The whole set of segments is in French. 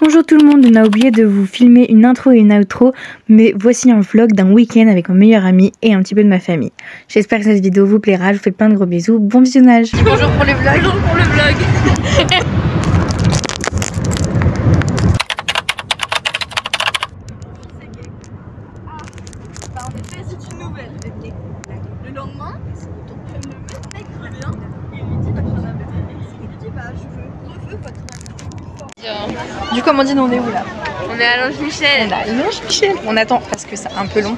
Bonjour tout le monde, on a oublié de vous filmer une intro et une outro, mais voici un vlog d'un week-end avec mon meilleur ami et un petit peu de ma famille. J'espère que cette vidéo vous plaira, je vous fais plein de gros bisous, bon visionnage. Bonjour pour le vlog. Bonjour pour le vlog. En effet, c'est une nouvelle. Le lendemain, le mec revient et il lui dit bah, je veux votre avis. Du coup, Amandine, on est où là? On est à Longe-Michel. On est à Longe-Michel. On attend parce que c'est un peu long.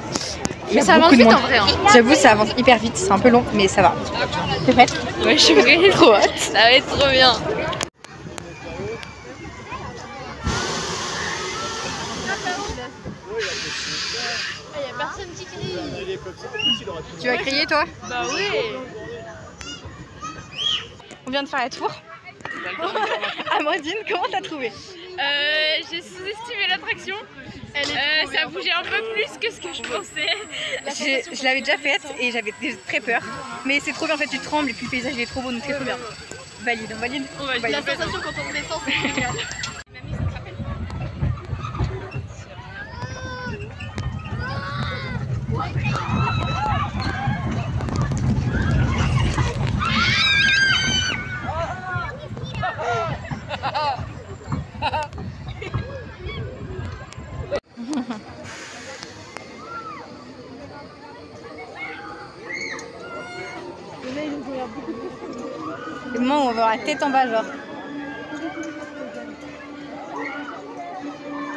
Mais ça avance vite en vrai. Hein. J'avoue, ça avance hyper vite, c'est un peu long, mais ça va. T'es prête? Ouais, je suis prête. Trop hâte. Ça va être trop bien. Il y a personne qui crie. Tu vas crier toi? Bah oui. On vient de faire la tour. Amandine, comment t'as trouvé? J'ai sous-estimé l'attraction. Ça bougeait un peu plus que ce que je pensais. Je l'avais déjà faite et j'avais très peur. Mais c'est trop bien, en fait tu trembles et puis le paysage il est trop beau, donc c'est trop bien. Valide, on valide. La sensation quand on descend, c'est génial. Le moment où on va avoir la tête en bas, genre.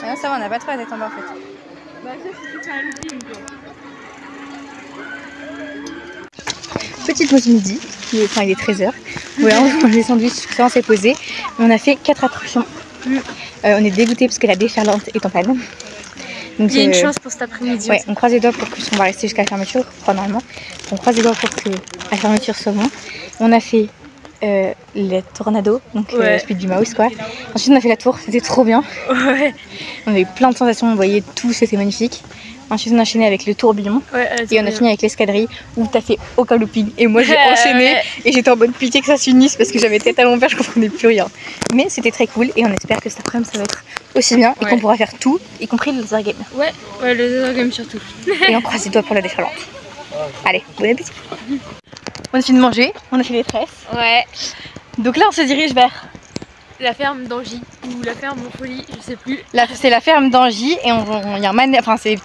Ah non, ça va, on n'a pas trop la tête en bas en fait. Bah, ça, c'est un looping quoi. Petite pause midi, enfin il est 13h. Voilà, on mange des sandwichs, ça on s'est posé. On a fait 4 attractions. On est dégoûté parce que la déferlante est en panne. Donc, il y a une chance pour cet après-midi. Ouais, on croise les doigts pour que on va rester jusqu'à la fermeture, normalement. On croise les doigts pour que la fermeture soit bon. On a fait les tornados, donc Speed du Mouse quoi. Ensuite on a fait la tour, c'était trop bien. Ouais. On a eu plein de sensations, on voyait tout, c'était magnifique. Ensuite on a enchaîné avec le tourbillon et on a fini avec l'escadrille où t'as fait aucun looping et moi j'ai enchaîné et j'étais en bonne pitié que ça s'unisse parce que j'avais tête à l'envers, je comprenais plus rien. Mais c'était très cool et on espère que cet après-midi ça va être aussi bien et qu'on pourra faire tout, y compris le laser game. Ouais, le laser game surtout. Et on croise les doigts pour la déferlante. Allez, bon appétit. On a fini de manger, on a fait les tresses. Ouais. Donc là on se dirige vers la ferme d'Angy ou la ferme Montfolie, je sais plus. C'est la ferme d'Angy et il y a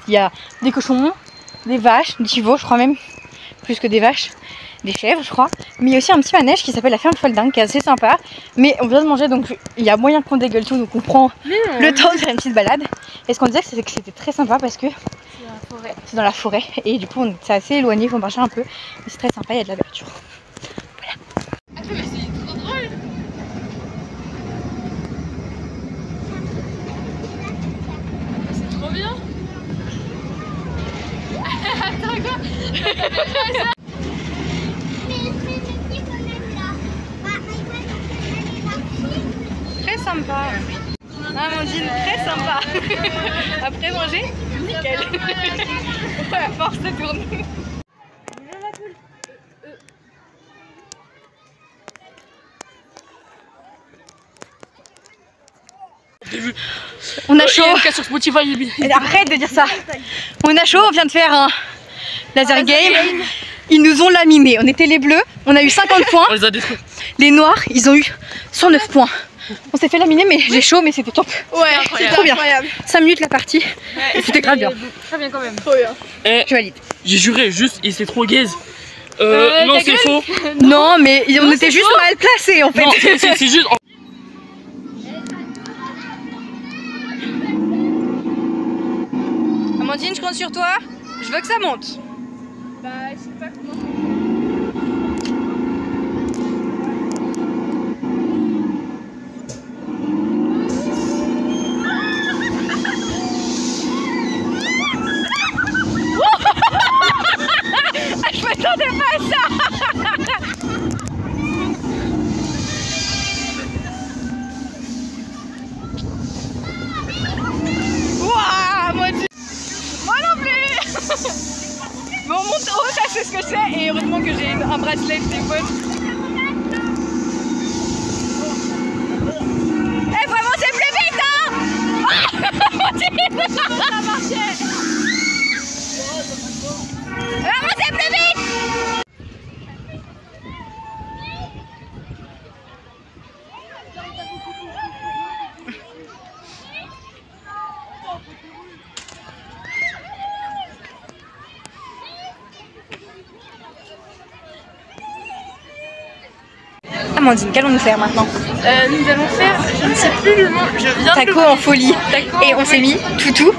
il y a des cochons, des vaches, des chevaux je crois même, plus que des vaches, des chèvres je crois. Mais il y a aussi un petit manège qui s'appelle la ferme Folding qui est assez sympa. Mais on vient de manger donc il y a moyen qu'on dégueule tout, donc on prend le temps de faire une petite balade. Et ce qu'on disait c'est que c'était très sympa parce que c'est dans la forêt et du coup c'est assez éloigné, il faut marcher un peu. Mais c'est très sympa, il y a de la verdure. Voilà. Ah mais c'est trop drôle. C'est trop bien. Attends quoi. Très sympa. Amandine, très sympa. Après manger, nickel. La force de tourner. On a chaud. Arrête de dire ça. On a chaud, on vient de faire un laser game. Ils nous ont laminés. On était les bleus, on a eu 50 points. On les a détruits. Les noirs, ils ont eu 109 points. On s'est fait laminer, mais j'ai chaud, mais c'était top. Ouais, c'était trop bien. 5 minutes la partie. Ouais, c'était grave bien. Très bien quand même. Trop bien. Je valide. J'ai juré, juste, il était trop gaze. Non, c'est faux. Non, mais on était juste mal placés en fait. Non, c'est juste. Amandine, je compte sur toi. Je veux que ça monte. Bah, je sais pas comment. Je m'attendais pas à ça. Waouh, moi non plus. Mais on monte haut, ça c'est ce que c'est. Et heureusement que j'ai un bracelet de tes potes. Eh, vraiment c'est plus vite hein. Amandine, qu'allons-nous faire maintenant? Nous allons faire, je ne sais plus le nom, je viens Taco en folie. Taco Et on s'est mis toutou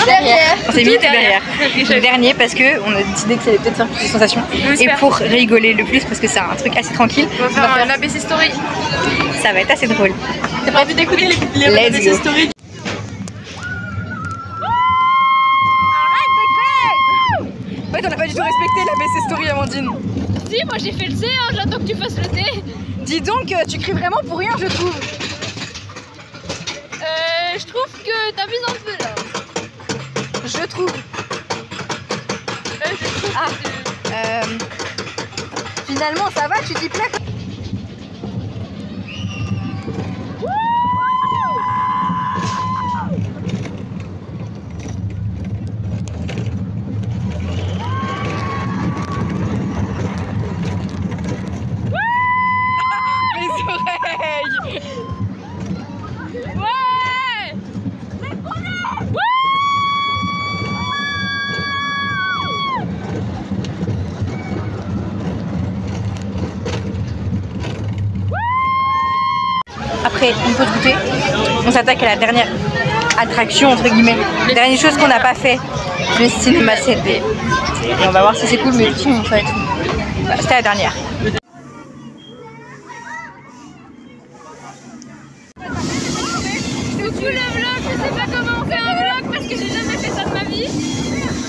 derrière. On s'est mis tout derrière. Le dernier parce que on a décidé que ça allait peut-être faire plus de sensations. Et pour rigoler le plus parce que c'est un truc assez tranquille. On va faire un ABC Story. Ça va être assez drôle. T'as pas envie d'écouter les ABC Story? En fait on n'a pas du tout respecté l'ABC Story Amandine. Si, moi j'ai fait le C, hein, j'attends que tu fasses le D. Dis donc, tu cries vraiment pour rien je trouve. Je trouve que t'abuses un peu là. Je trouve. Finalement ça va, tu dis plein. Après une pause goûter, on s'attaque à la dernière attraction entre guillemets, la dernière chose qu'on n'a pas fait, le cinéma 7D. Et on va voir si c'est cool, mais si on fait. C'était la dernière. Coucou le vlog, je sais pas comment on fait un vlog parce que j'ai jamais fait ça de ma vie.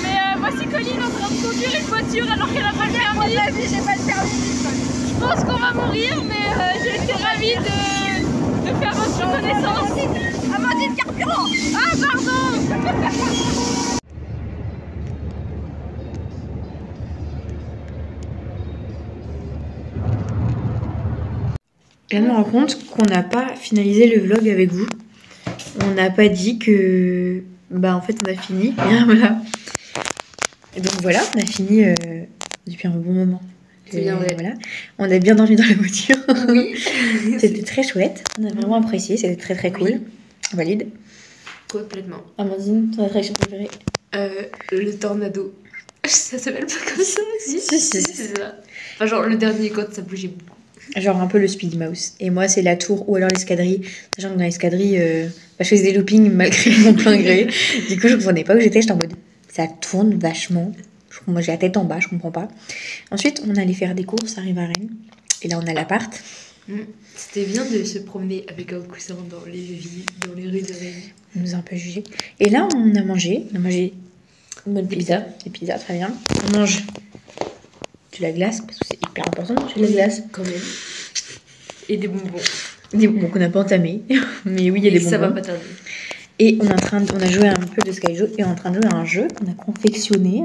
Mais voici Colline en train de conduire une voiture alors qu'elle a pas le permis. Ma vie, j'ai pas le permis. Je pense qu'on va mourir, mais j'ai été ravie de faire votre connaissance. Amandine carburant. Ah pardon. Et là, on me rend compte qu'on n'a pas finalisé le vlog avec vous. On n'a pas dit que... Bah en fait on a fini. Bien, voilà. Et donc voilà, on a fini depuis un bon moment. C'est bien vrai. Voilà. On a bien dormi dans la voiture. Oui. C'était très chouette. On a vraiment apprécié. C'était très très cool. Oui. Valide. Complètement. Amandine, ton attraction préférée? Le tornado. Ça s'appelle pas comme ça aussi? Si. C'est ça. Enfin genre le dernier quand ça bougeait beaucoup. Genre un peu le Speedy Mouse. Et moi c'est la tour ou alors l'escadrille. Sachant que dans l'escadrille, je faisais des loopings malgré mon plein gré. Du coup je comprenais pas où j'étais. J'étais en mode ça tourne vachement. Moi j'ai la tête en bas, je comprends pas. Ensuite on allait faire des courses à Rivaren. Et là on a l'appart. C'était bien de se promener avec un coussin dans les villes, dans les rues de Rennes. On nous a un peu jugé. Et là on a mangé. On a mangé une bonne pizza. Des pizzas, très bien. On mange de la glace parce que c'est hyper important de manger de la glace. Quand même. Et des bonbons. Des bonbons qu'on n'a pas entamés. Mais oui, il y a des bonbons. Ça va pas tarder. Et on a joué un peu de Skyjo et on est en train de jouer à un jeu qu'on a confectionné.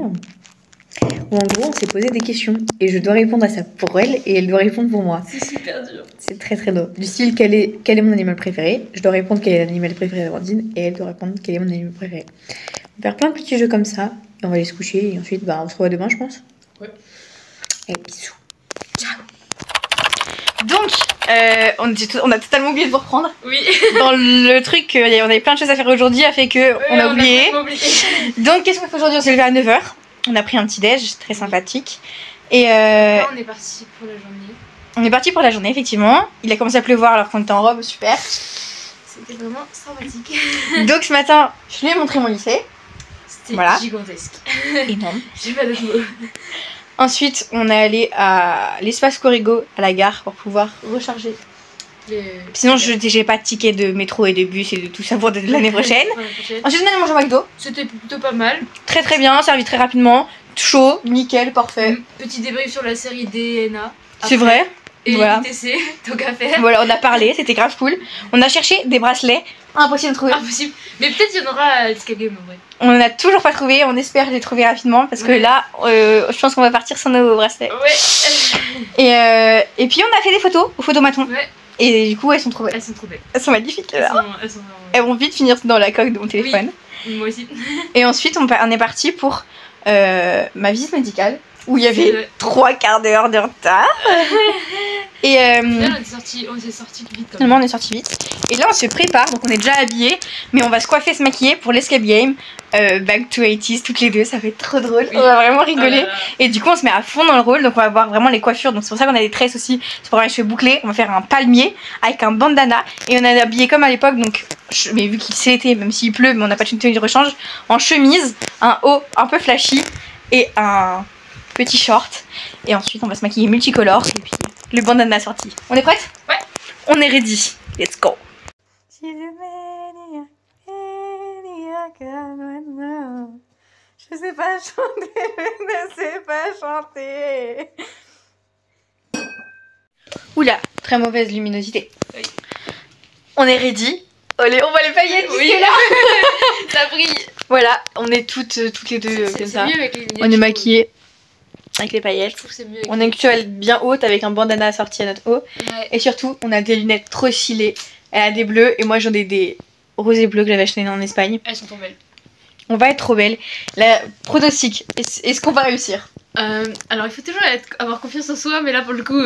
Où en gros on s'est posé des questions. Et je dois répondre à ça pour elle et elle doit répondre pour moi. C'est super dur. C'est très très drôle. Du style, quel est mon animal préféré? Je dois répondre quel est l'animal préféré d'Amandine et elle doit répondre quel est mon animal préféré. On va faire plein de petits jeux comme ça. Et on va aller se coucher et ensuite on se revoit demain, je pense. Ouais. Et bisous. Ciao. Donc, on a totalement oublié de vous reprendre. Oui. Dans le truc, on avait plein de choses à faire aujourd'hui, a fait que on a oublié. Donc, qu'est-ce qu'on fait aujourd'hui? On s'est levé à 9h. On a pris un petit déj, très sympathique. Et là, on est parti pour la journée. On est parti pour la journée, effectivement. Il a commencé à pleuvoir alors qu'on était en robe, super. C'était vraiment sympathique. Donc, ce matin, je lui ai montré mon lycée. C'était gigantesque. Énorme. J'ai pas d'autres mots. Ensuite, on est allé à l'espace Corrigo, à la gare, pour pouvoir recharger. Sinon, j'ai pas de ticket de métro et de bus et de tout ça pour l'année prochaine. Ensuite, on est allé manger au McDo. C'était plutôt pas mal. Très très bien, servi très rapidement. Chaud, nickel, parfait. Petit débrief sur la série DNA. C'est vrai. Et voilà. ITC, donc à faire. Voilà, on a parlé, c'était grave cool. On a cherché des bracelets, impossible de trouver. Impossible. Mais peut-être il y en aura à l'escape game en vrai. On en a toujours pas trouvé, on espère les trouver rapidement parce que là, je pense qu'on va partir sans nos bracelets. Ouais. Et puis on a fait des photos au photomaton. Ouais. Et du coup, elles sont trop belles. Elles sont trop belles. Elles sont magnifiques. Elles vont vite finir dans la coque de mon téléphone. Oui, moi aussi. Et ensuite, on est parti pour ma visite médicale où il y avait 3 quarts d'heure de retard. Et on s'est sorti vite. Finalement, on est sorti vite. Et là, on se prépare, donc on est déjà habillés, mais on va se coiffer, se maquiller pour l'escape game. Back to 80s toutes les deux, ça fait trop drôle. On va vraiment rigoler. Et du coup on se met à fond dans le rôle, donc on va voir vraiment les coiffures. Donc c'est pour ça qu'on a des tresses aussi, c'est pour avoir les cheveux bouclés. On va faire un palmier avec un bandana et on est habillé comme à l'époque, donc mais vu qu'il c'est l'été, même s'il pleut, mais on n'a pas de tenue de rechange, en chemise, un haut un peu flashy et un petit short. Et ensuite on va se maquiller multicolore et puis le bandana sorti. On est prête? Ouais. On est ready. Let's go. Je sais pas chanter, je ne sais pas chanter. Oula, très mauvaise luminosité. Oui. On est ready. Allez, on va les paillettes. Oui, là. Ça brille. Voilà, on est toutes les deux comme ça. Mieux avec les lunettes. On est maquillées avec les paillettes. Je trouve que c'est mieux. On a une cuelle bien haute avec un bandana assorti à notre haut. Ouais. Et surtout, on a des lunettes trop stylées. Elle a des bleus et moi j'en ai des roses et bleus que j'avais acheté en Espagne. Elles sont trop belles. On va être trop belles. La pronostic, est-ce qu'on va réussir? Alors il faut toujours avoir confiance en soi, mais là pour le coup...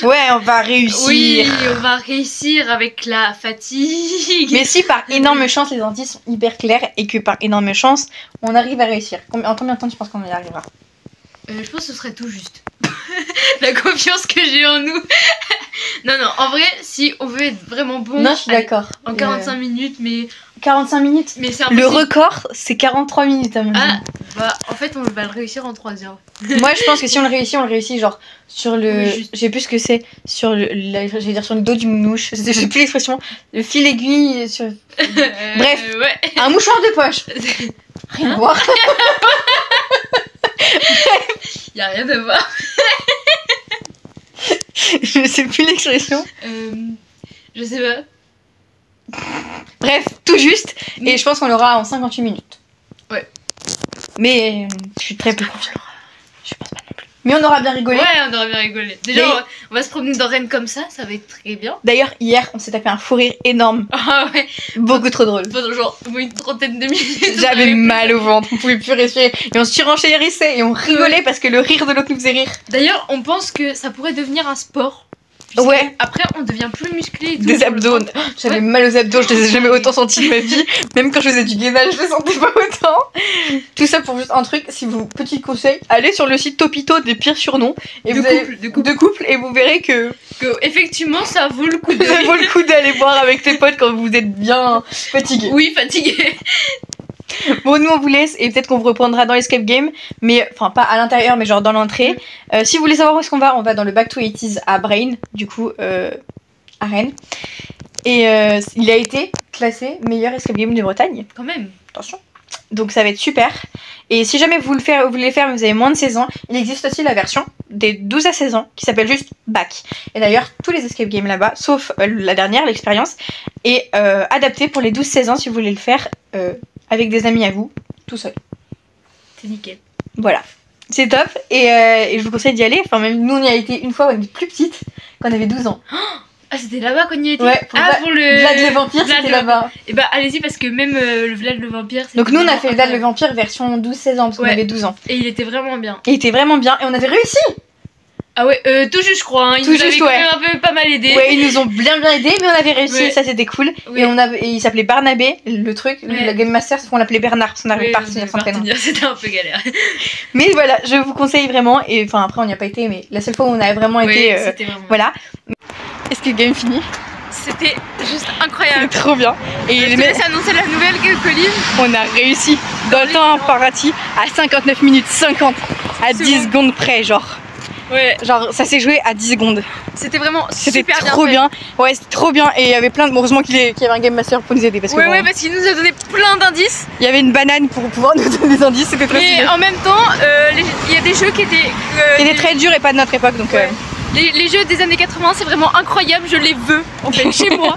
Ouais, on va réussir. Oui, on va réussir avec la fatigue. Mais si par énorme chance les indices sont hyper clairs et que par énorme chance on arrive à réussir. En combien de temps tu penses qu'on y arrivera? Je pense que ce serait tout juste. La confiance que j'ai en nous. Non, en vrai, si on veut être vraiment bon... Non, je suis d'accord. En 45 minutes, mais... 45 minutes. Mais c'est impossible. Le record, c'est 43 minutes à mon avis. Ah, bah en fait on va le réussir en 3 heures. Moi je pense que si on le réussit genre sur le... Oui, je sais plus ce que c'est. Sur le... je vais dire sur le dos du mounouche. Je sais plus l'expression. Le fil aiguille sur... Bref. Ouais. Un mouchoir de poche. Rien à voir. Y'a rien à voir. Je sais plus l'expression. Je sais pas. Bref, tout juste. Et je pense qu'on l'aura en 58 minutes. Ouais. Mais je suis très peu confiante. Je pense pas non plus. Mais on aura bien rigolé. Ouais, on aurait bien rigolé. Déjà, Et... on va se promener dans Rennes comme ça va être très bien. D'ailleurs, hier, on s'est tapé un fou rire énorme. Ah ouais. Beaucoup trop drôle. Pendant genre une trentaine de minutes. J'avais mal au ventre, on pouvait plus respirer. Et on se surenchérissait et on rigolait parce que le rire de l'autre nous faisait rire. D'ailleurs, on pense que ça pourrait devenir un sport. Ouais. Après, on devient plus musclé et tout. Des abdos. J'avais mal aux abdos, je les ai jamais autant sentis de ma vie. Même quand je faisais du gainage, je les sentais pas autant. Tout ça pour juste un truc, si vous, petit conseil, allez sur le site Topito des pires surnoms. Et de couple, et vous verrez que effectivement, ça vaut le coup ça vaut le coup d'aller boire avec tes potes quand vous êtes bien fatigué. Oui, fatigué. Bon, nous on vous laisse et peut-être qu'on vous reprendra dans l'Escape Game, mais enfin pas à l'intérieur, mais genre dans l'entrée. Si vous voulez savoir où est-ce qu'on va dans le Back to 80s à Brain, du coup à Rennes. Et il a été classé meilleur Escape Game de Bretagne. Quand même. Attention. Donc ça va être super. Et si jamais vous voulez le faire, mais vous avez moins de 16 ans, il existe aussi la version des 12 à 16 ans qui s'appelle juste Back. Et d'ailleurs, tous les Escape Games là-bas, sauf la dernière, l'expérience, est adapté pour les 12-16 ans si vous voulez le faire avec des amis à vous, tout seul. C'est nickel. Voilà. C'est top et je vous conseille d'y aller. Enfin, même nous, on y a été une fois, on était plus petite, quand on avait 12 ans. Ah, c'était là-bas qu'on y était. Ouais, pour le Vlad le vampire, c'était là-bas. Et bah, allez-y, parce que même le Vlad le vampire. Donc, nous, on a fait Vlad le vampire version 12-16 ans, parce qu'on avait 12 ans. Et il était vraiment bien. Il était vraiment bien, et on avait réussi! Ah ouais, tout juste, je crois. Hein. Ils nous avaient quand même un peu pas mal aidé. Ouais, ils nous ont bien aidé, mais on avait réussi, ça c'était cool. Oui. Et il s'appelait Barnabé, le truc, la Game Master, c'est qu'on l'appelait Bernard, parce qu'on n'arrivait pas à retenir son prénom. C'était un peu galère. Mais voilà, je vous conseille vraiment, et enfin après on n'y a pas été, mais la seule fois où on a vraiment été. C'était vraiment. Voilà. Est-ce que le game fini? C'était juste incroyable. C'est trop bien. Et je te laisse annoncer la nouvelle Colline. On a réussi dans le temps imparti à 59 minutes 50, à 10 secondes près, genre. Ouais. Genre ça s'est joué à 10 secondes. C'était vraiment c'était super trop bien. Ouais, c'était trop bien et il y avait plein de... Heureusement qu'il y avait un Game Master pour nous aider parce que ouais, parce qu'il nous a donné plein d'indices. Il y avait une banane pour pouvoir nous donner des indices, c'était très stylé. Mais en même temps, il y a des jeux qui étaient... qui étaient très durs et pas de notre époque donc... Ouais. Les jeux des années 80 c'est vraiment incroyable, je les veux en fait chez moi.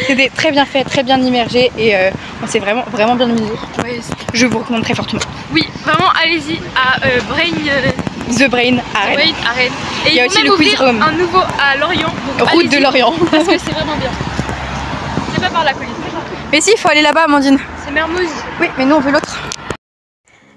C'était très bien fait, très bien immergé et on s'est vraiment bien amusé. Ouais, je vous recommande très fortement. Oui, vraiment allez-y à Brain... The Brain à Rennes. Et il y a aussi le Quiz Room. Un nouveau à Lorient. Route de Lorient. Parce que c'est vraiment bien. C'est pas par la colline. Mais si, il faut aller là-bas, Amandine. C'est Mermoz. Oui, mais nous on veut l'autre.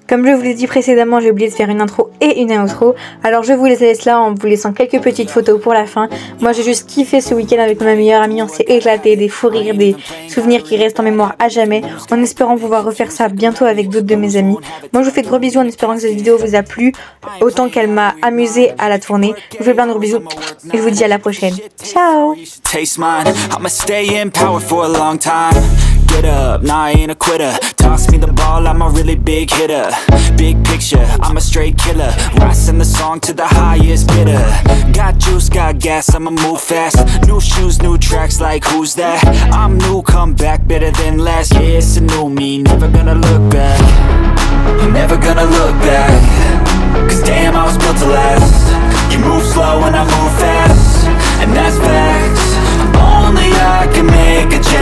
Comme je vous l'ai dit précédemment, j'ai oublié de faire une intro et une outro. Alors je vous les laisse là en vous laissant quelques petites photos pour la fin. Moi j'ai juste kiffé ce week-end avec ma meilleure amie, on s'est éclaté, des fous rires, des souvenirs qui restent en mémoire à jamais, en espérant pouvoir refaire ça bientôt avec d'autres de mes amis. Moi je vous fais de gros bisous en espérant que cette vidéo vous a plu, autant qu'elle m'a amusé à la tourner. Je vous fais plein de gros bisous et je vous dis à la prochaine. Ciao. Get up, nah I ain't a quitter. Toss me the ball, I'm a really big hitter. Big picture, I'm a straight killer. Rising the song to the highest bidder. Got juice, got gas, I'ma move fast. New shoes, new tracks, like who's that? I'm new, come back, better than last. Yeah, it's a new me, never gonna look back. Never gonna look back. Cause damn, I was built to last. You move slow and I move fast. And that's facts. Only I can make a change.